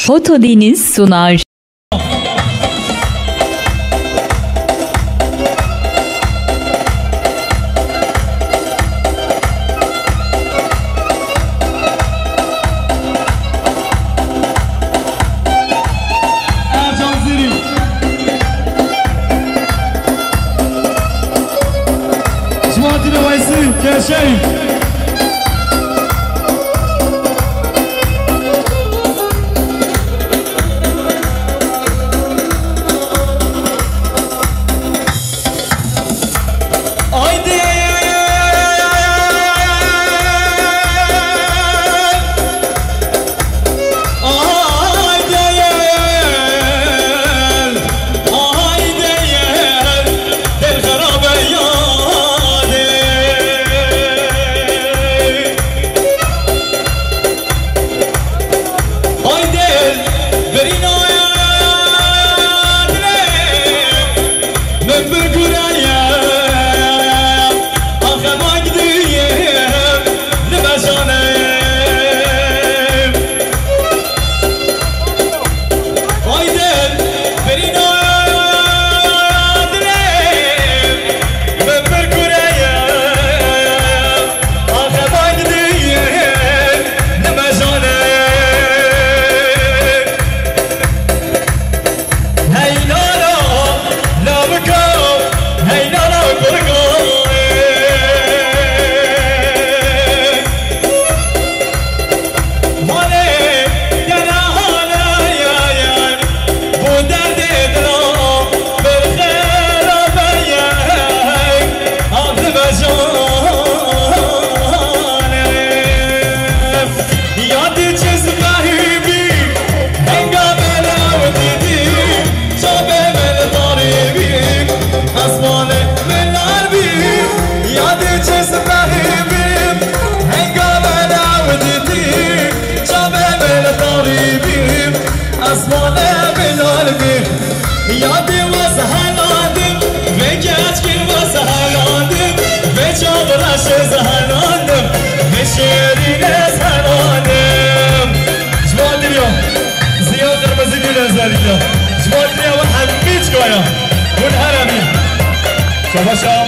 Foto Deniz sunar. شباشم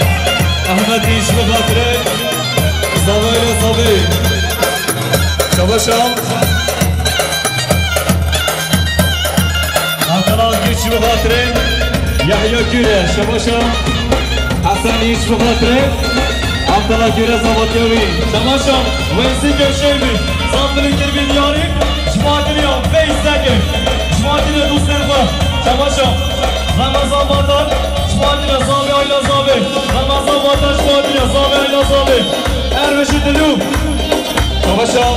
احمد ایش بخاطره زبایل صابی شباشم احترام ایش بخاطره یحیی گیره شباشم حسن ایش بخاطره عبدالله گیره زباتیوی شباشم ویسی گوشیمی زبلی گربی دیاری جماعتیام فیزدگی جماعتی دوستان خواه شباشم رمضان بادان شمادینا زاوی آیلا زاوی رمضان بادان شمادینا زاوی آیلا زاوی اروشی دلو شباشم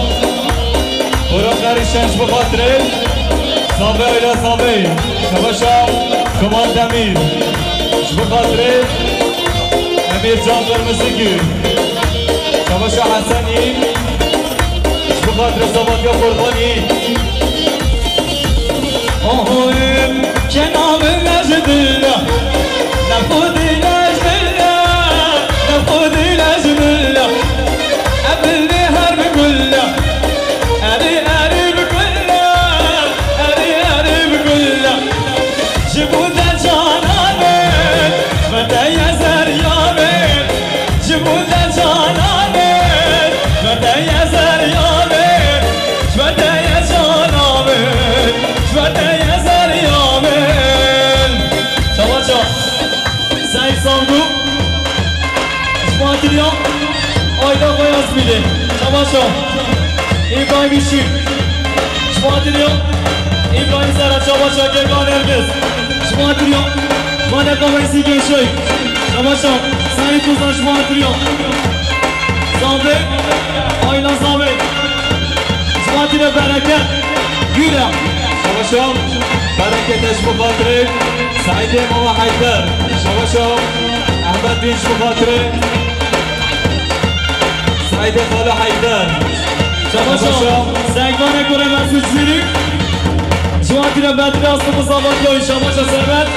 برو خریشنش بخاطره زاوی آیلا زاوی شباشم کمال دمیر بخاطره امیر جان برمزگی شباشم حسنی بخاطره زبادیا قربانی آهویم کنام نجدنا نفودي نجدنا نفودي نجدنا قبلني هرب كله أري بكله أري بكله جيبوا ذا جانانين متى يزر يامين جيبوا ذا جانانين متى يزر يامين متى يزر متى يزر يامين شباشا سعید سامدو شماتیلیان آیدا قیاس میده شباشا ابراهیم شیر شماتیلیان ابراهیم سرد شباشا گرگان ارگز شماتیلیان مانکا ویسی گیشوی شباشا سعید دوزان شماتیلیان زامده آینا زامده شماتیلیان برکت گیرم شباشا برکتش بخاطره سعید امام حیدر شباشم احمد بینش بخاطره سعید خاله حیدر شباشم سنگان گره مسعود زیری جوانتی را بدری اصل مصابات یای شباشم سربت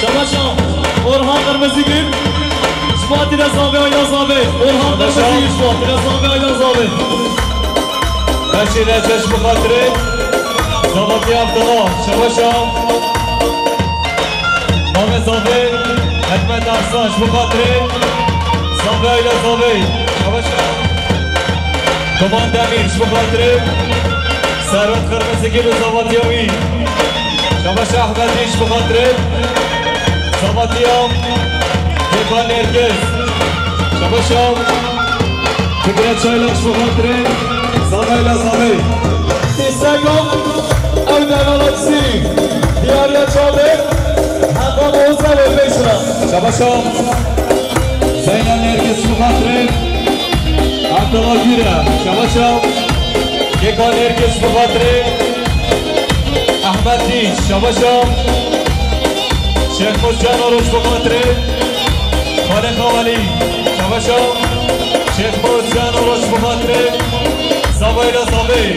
شباشم orhan Kırmızıgül Şubat'ı da sabi ayla sabi Orhan Kırmızıgül Şubat'ı da sabi ayla sabi Kaçıyla çeş bu hatırı زباطی عبدالله شباشم نام زاوی حکمت افسانش بخاطره زاوی ایلا زاوی شباشم کمان دمیرش بخاطره سروت خرمزگی به زباطی همی شباش احمدیش بخاطره زباطی هم دیبان نرگز شباشم فکرت شایلش بخاطره زاوی ایلا زاوی اینستاگرام او دنالا کسی دیاریا چابه حقا موزه و بیشنا شباشم زینال نرگز بخاطره عبدالله گیره شباشم یکان نرگز بخاطره احمد دیش شباشم شیخ مزجان آروش بخاطره خالق آولی شباشم شیخ مزجان آروش بخاطره زبایل زبای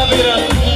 امیرم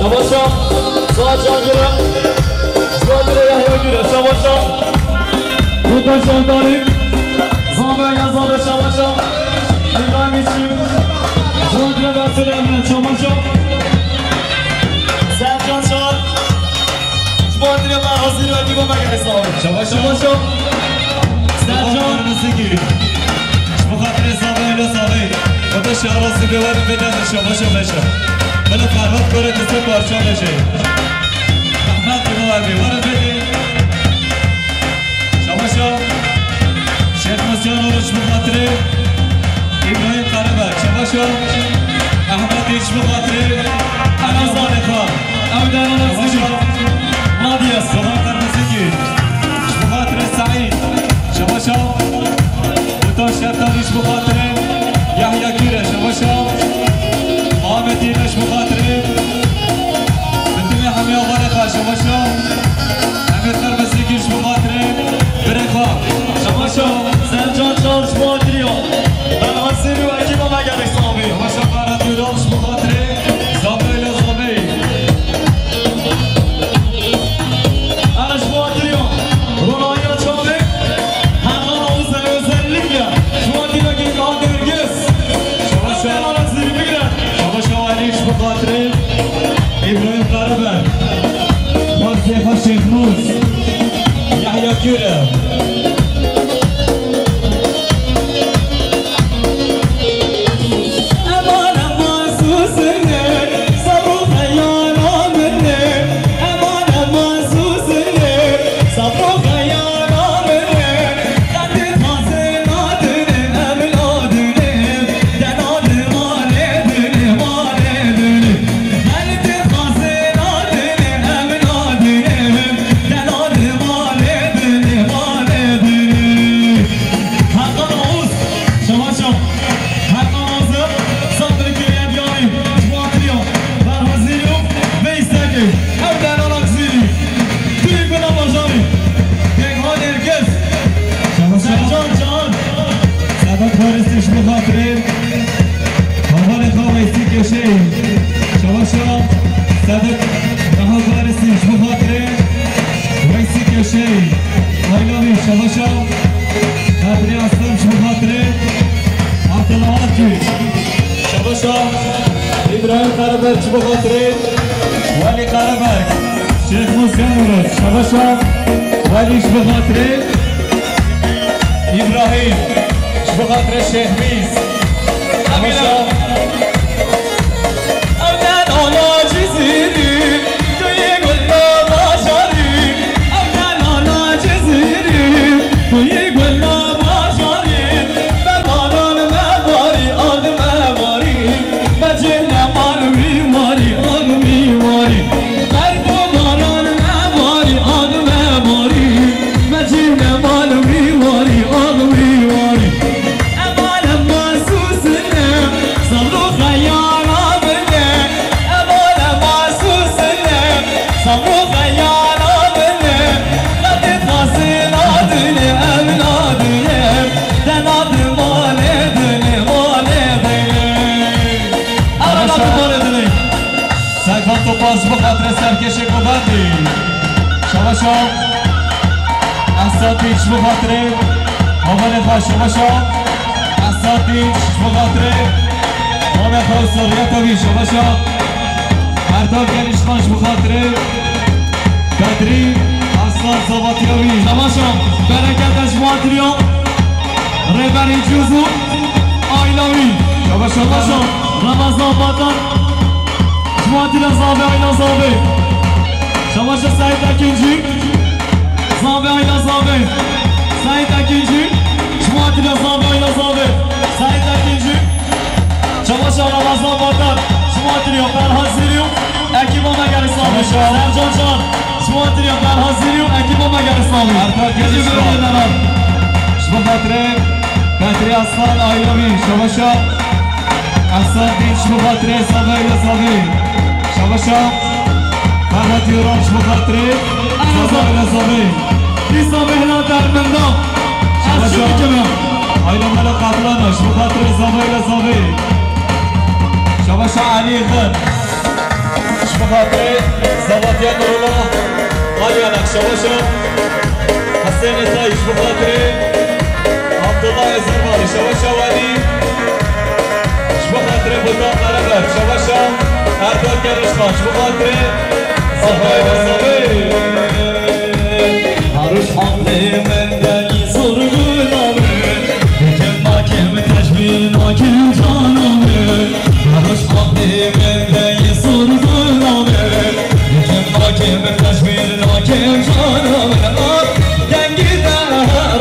شباشم ساعت جان گیرم ساعت یحیی گیره شباشم بودن شام داریم زامن یا زامن شباشم ایران میشیم جان گیره برسل امنه شباشم ساعت جان شاد جبان دیره من حاضری و دیگه مگر حساب شباشم ساعت جان نسیگی بخاطر زامن یا زامن و تو شهراسی بیواریم بدن شباشم بشه بله فرهاد کنه دسته پارچا بشه احمد بگوارمی وارد بگی شباشا شیخ مسیان آروش بخاطره ابراهیم قربک شباشا احمد دیش بخاطره انازان خواه او دانان شباشا مادی است بخار قرمزگی بخاطره سعید شباشا بوتان شرطانیش بخاطره یحیی گیره شباشا محمد دیمش بخاطره بدون همه آوار خواه شباشا همه خرمسی گیرش بخاطره بره خواه شباشا زنجان چارش بخاطری ها بنان سیمی و اکی با مگر اکسامی شباشا فرد یودامش بخاطره زابه لزابه ارش بخاطری ها رونایی ها چابه همه آوزه özellik ya şu an dina gibi daha dergez şabاشا شوالیش بخاطره ابراهیم قربک مازیخا شیخ موز یحیی گیره ابراهیم قربک بخاطره ولی قربک شیخ موسیان ورد شباشا ولیش بخاطره ابراهیم بخاطره شیخ میز شباشا اودن آلا چیزیدی توی گل باشاری شما سگان تو باز بخاطر سرکش گوبندی شما اساتیش بخاطر مامن خواه شما اساتیش بخاطر مامن خواه سوریتوی شما مردان گریش خانش بخاطر بدری اصلا زباتیوی شما برکتش ماتریو ریبری جوزو آیلاوی شما رمضان بادن جماعتی زابه آیلا زابه شما سعید اکنجی زابه آیلا زابه سعید اکنجی جماعتی زابه آیلا زابه سعید اکنجی شما رمضان بادن جماعتی فرهاد زیریو اکیبا مگر اسلامی سرجان جان جماعتی فرهاد زیریو اکیبا مگر اسلامی شما خاطره بدری اصلا آیلاوی شما اصلا دیش بخاطره سابه یا سابه شما فرهاد یورانش بخاطره سابه یا سابه دیسا مهلا در مندام از چی میکنم آیلا ملا قبلانش بخاطره سابه یا سابه شما علی خد بخاطره زباتیان نورولا آلیانک شما حسین تایش بخاطره عبدالله زرمانی شما ولی بخاطر بودان قربت شما ارداد گرش خانش بخاطر صحای رسابه هروش حمله من دنی سرگونامه بکن ماکم تشبیل ماکم جانامه هروش حمله من دنی سرگونامه بکن ماکم تشبیل ماکم جانامه دنگی ده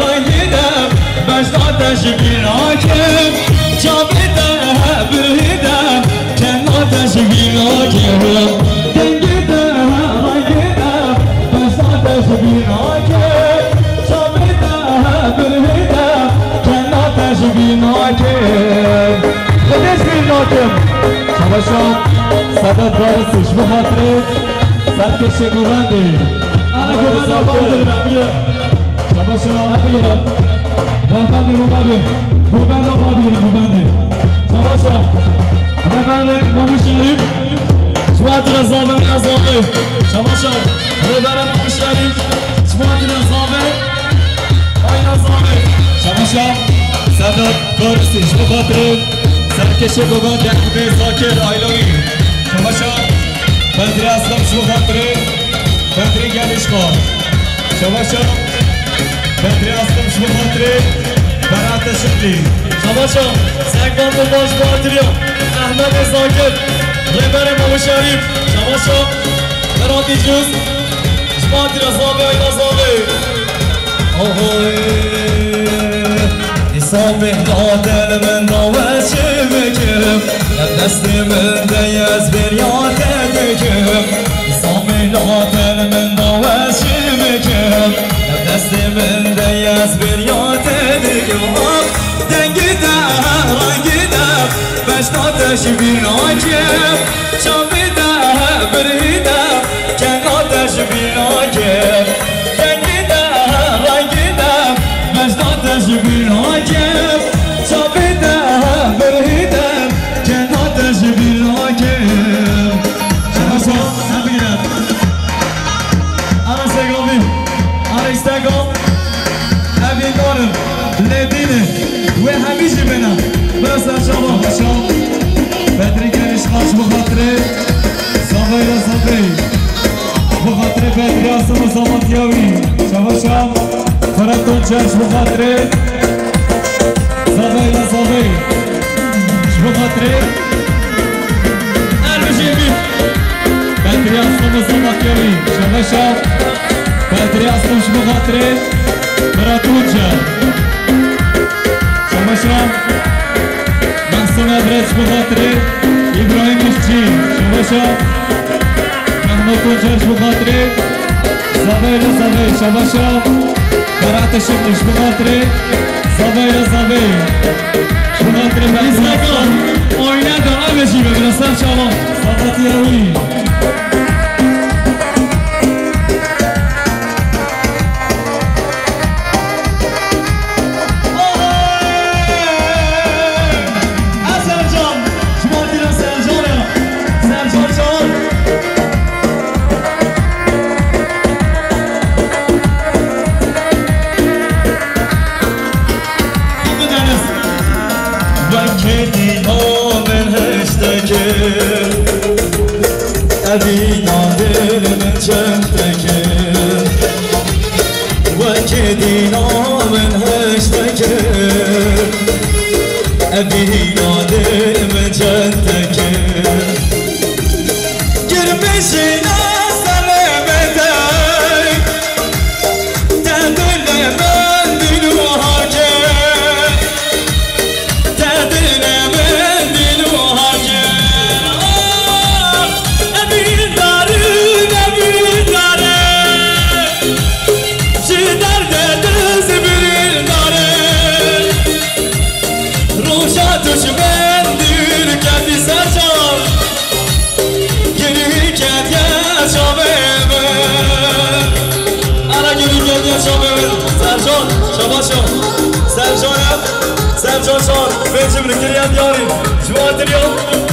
رنگی ده بشتا تشبیل ماکم جامه برهدم کناتش بیراکم دنگیدم رنگیدم بساتش بیراکم شامیدم برهدم کناتش بیراکم خودش بیراکم شما صدت بارسش بخاطره سرکش گوبنده انا گوبنده بادرم بیا شما بگیرم رفت گوبنده گوبنده بادرم گوبنده شما رفت مامو شریف شما رزابه رزابه شما ربرم مامو شریف شما رزابه آی رزابه شما صدات کارستیش بخاطره سرکش گوبند یکوبه زاکر آیلاوی شما بدری اسلامش بخاطره بدری گلش کار شما بدری اسلامش بخاطره برات شکلی شما سگان تو باش باتریو احمد زاکر ربر مامو شریف شما براتی جوز شما رزابه آی رزابه حساب دادل من نوش بکم دست من دیز بریات دکم حساب دادل من نوش بکم دست من دیز بریات دکم دنگی ده رنگی ده بشتاتش بیراکم شامی ده بریده کناتش بیراکم دنگی ده رنگی ده بشتاتش بیراکم شامی ده بریده کناتش بیراکم شما نبگیرد انا سگامی انا استگام ابی دارم لدینه و همیشه بنا برسن شما بدری گریش خاش بخاطره صافی را صافی بخاطره بدری آسم و زمانتیاوی شما فراتون چرش بخاطره صافی را صافی بخاطره ارمشی بی بدری آسم و زمانتیاوی شما بدری آسمش بخاطره فراتون چرش شما محسن ابرز بخاطره ابراهیم اشچی شما محمد کنجرش بخاطره زبیر زبیر شما برات شمش بخاطره زبیر زبیر بخاطره ایستگان آینه دارم بشی ببرسن شما صداتی روی أبينا دل من جنتك وكدينا من هشتك أبينا دل من جنتك قربشنا سلامتك تدل من دلوهاك تدل من دلوهاك أبي دارين أبي دارين شدر دل زبرين دارين روشاتش من دل كدي سرجان گریه کرد یه شامه انا گریه کرد یه شامه سرجان شباشا سرجان شان بچه برو گریه دیاری جواتر یاد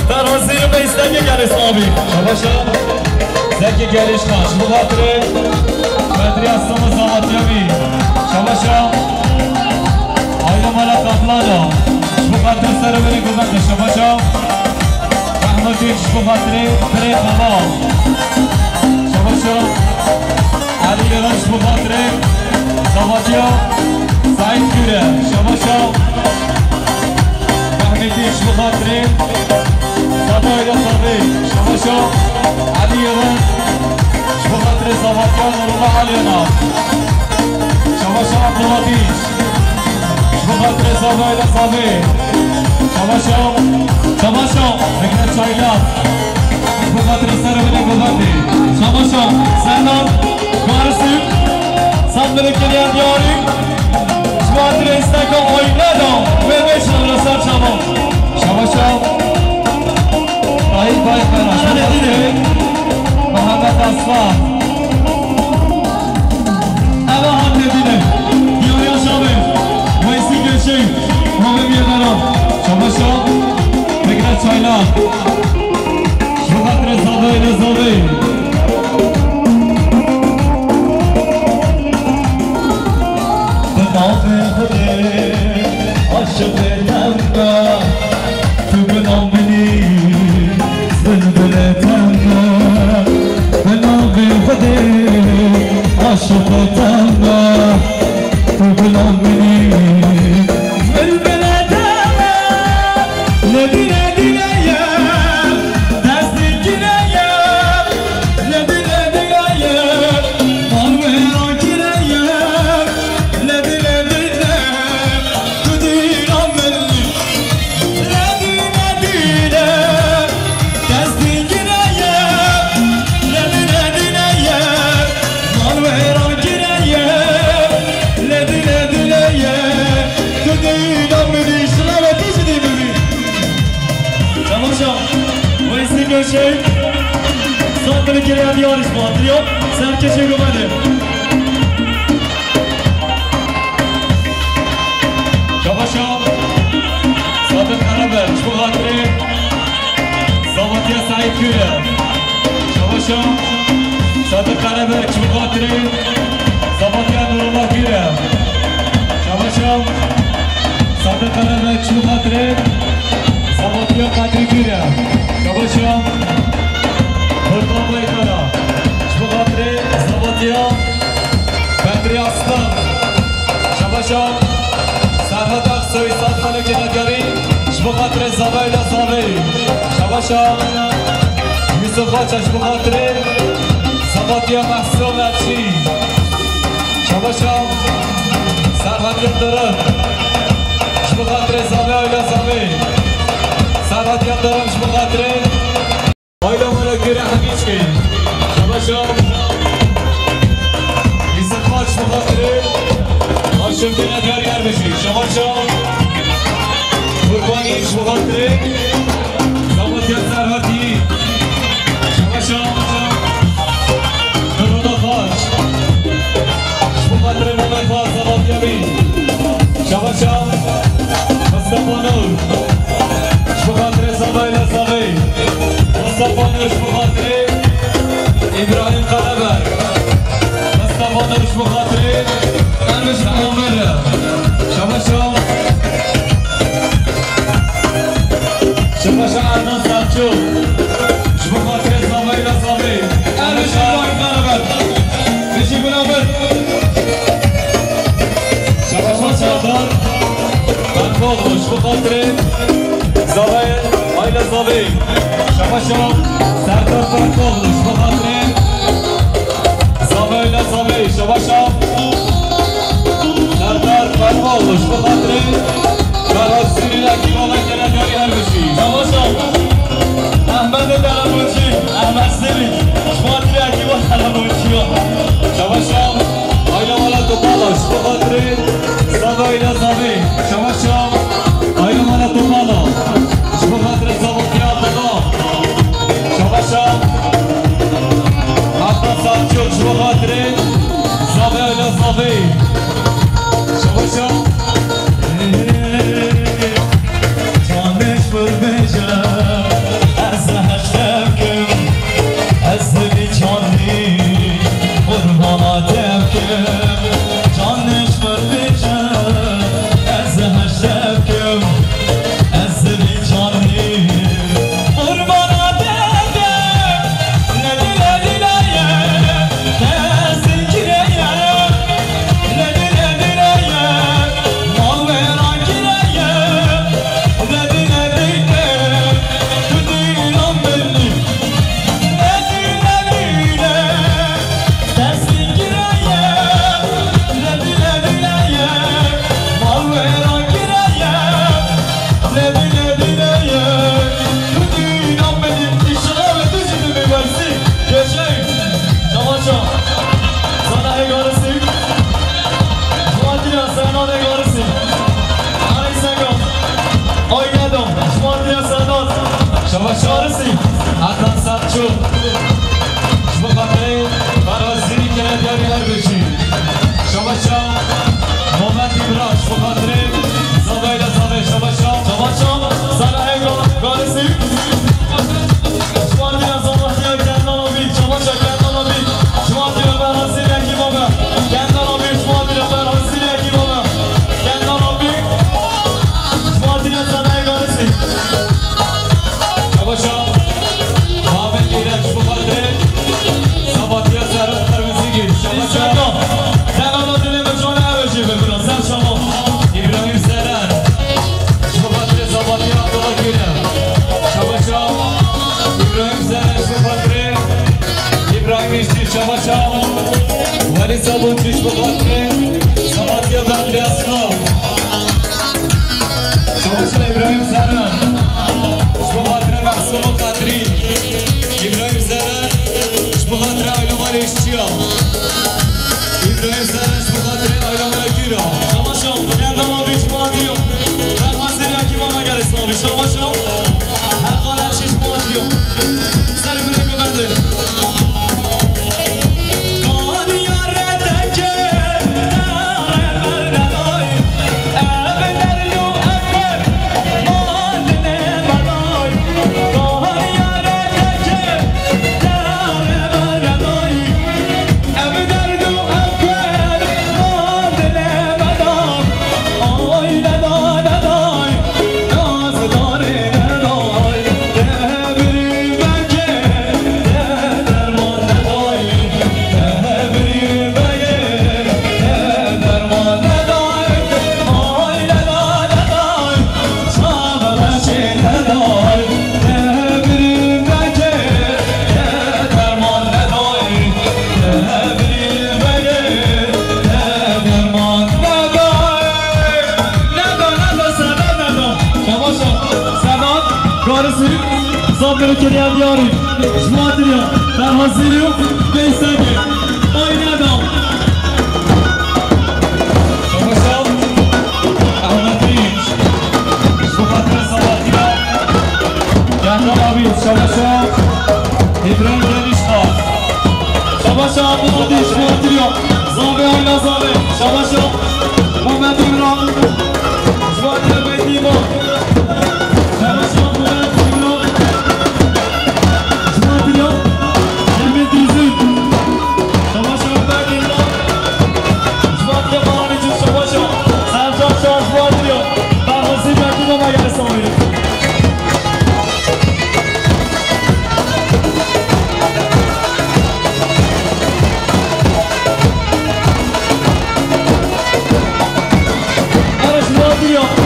فرانسی رو به استگه گرس آبی شباشا زکی گریش خاش بخاطره بدری اسلام زاماتیامی شباشا آیلا مالا قبلانا بخاطر سر بری گذنده شباشا رحمتیش بخاطره بری بابا شباشا علی رش بخاطره زاماتیا سعید گیره شباشا رحمتیش بخاطره سبایل صبی شباشا علی رش بخاطره زاماتیا نورالله علینا شباشا عبدالعزیز بخاطره سبایل صبی شباشا بگرد چایلات بخاطر سر بینه گذاندی شباشا سرنان کارسیم سمدل کلیان دیاری شباتر استکا آینه دام ببیشن رسر شما شباشا باید براش محمد اصفان اما هم نبینه دیاری شامه ویسی گرشی همه بیادران شباشا بگرد چایلات شباتر زابه نزابه نام خدا عاشق تنها تو بنام منی بلبل تنها به نام خدا عاشق تنها تو بنام منی بلبل تنها ندیره دیگریم دستی گیریم ندیره دیگریم مانوه را گیریم ندیره دیگریم تو دیرم منی ندیره دیگریم دستی گیریم ندیره دیگریم مانوه را گیریم ندیره دیگریم تو دیرم منی شنوتی شدی ببین شباشا ویسی گرشی سامدل کلیان دیاریش باتریو سرکشی گمده شباشا صادق عربه بخاطره زاماتیا سعید گیره شباشا صادق عربه بخاطره زاماتیا نورالله گیره شباشا صادق عربه بخاطره زاماتیا قدری گیره شباشا خورتان بایدارا بخاطره زاماتیا بدری اسلام شباشا سرحد اقصای صد ملک نگری بخاطر زبایل صابری شباشا یوسف خاچش بخاطر زباتیا محسوم افشی شباشا سرحد یادرم بخاطر زبایل صابری سرحد یادرم بخاطر آیلا ملک گیره حقیش کی شباشا یوسف خاچ بخاطر آشم دینا دیار بشی شباشا قربانیش بخاطره زاماتیا سرحدی شباشا نرودا خاچ بخاطره محمد خاص زاماتیا بی شباشا مصطفی نور بخاطره زبایل صابی مصطفی نور بخاطره ابراهیم رضاوی شباشم سردار فرقاغلوش بخاطره زاوی لزاوی شباشم سردار فرقاغلوش بخاطره برای سیری لکی بالا کلندیاری هر بشی شباشم احمد دلمونچی احمد سیری شماتری اکی با دلمونچی ها شباشم آیلا مالا توپالاش بخاطره زاوی لزاوی شباشم آیلا مالا توپالا بخاطر زبطی آبدا شباشم حتی سالچوک بخاطر زاوی آیلا زاوی شباشم جانش بر بجم از هشتم کم از دلی جانی قرباناتم کم جانش بر بجم از هشتم کم از دلی جانی قرباناتم کم ندی ندی نایم دستی گیریم ندی ندی نایم ماوران گیریم ندی ندی نیم تو دیرم بلی ندی ندی نیم دستی گیریم ندی ندی نیم ماوران گیریم ندی ندی نیم تو دیرم بلی ایشالا به تو جیدی میبرسی گشنگ شماشا sana egarisi Şumatlıya Senat egarisi Aleysengam Oynadam Şumatlıya Senat شباشم حتی سالچوک بخاطر برای سیری کلندیاری هر بشی شباشم محمد ایبراش بخاطر زاوی لزاوی شباشم Şabaşam sana egarisi Şumatlıya Şumatlıya Kendan abi Şabaşa Kendan abi Şumatlıya Berhasili Ekim abi Kendan abi Şumatlıya Berhasili Ekim abi Kendan abi Şumatlıya sana egarisi شباشم محمد ایرج بخاطر زبطی سرات ترمیزی گیر شباشم İnşallah sen ana dilime canı evci be biraz sen şama İbrahim Seren بخاطر زبطی عبدالله گیرم شباشم İbrahim Seren بخاطر İbrahim işçi شباشم ولی زبونچیش بخاطر زبطی بندی اسلام شباشم İbrahim Seren بخاطر محسوم قدری İbrahim Seren بخاطر آیلمان işçi İbrahim Seren بخاطر آیلمان گیرم Şamaşam Kendan abi Şumatlıya Berhasili Ekim abi gel İslami Şamaşam Hakan her şey Şumatlıya Seni bile gömerdi Zabları keliyen diyarım Şumatlıya Berhasili Beysenge Oynadam شباشم احمد ریچ بخاطر زبطی گندم آبید شباشم İbrahim Genişkar Şabaşam Muhammed Şumatlıya Zabe Ayla Zabe Şabaşam Muhammed İmran Şumatlıya Beydiğim Şabaşam Muhammed İmran Şumatlıya Mehmet İzin Şabaşam Beydiğim Şumatlıya Bağlıcı Şabaşam Sercan Şah Şumatlıya Berhasili Ekim ama gel İslami Şumatlıya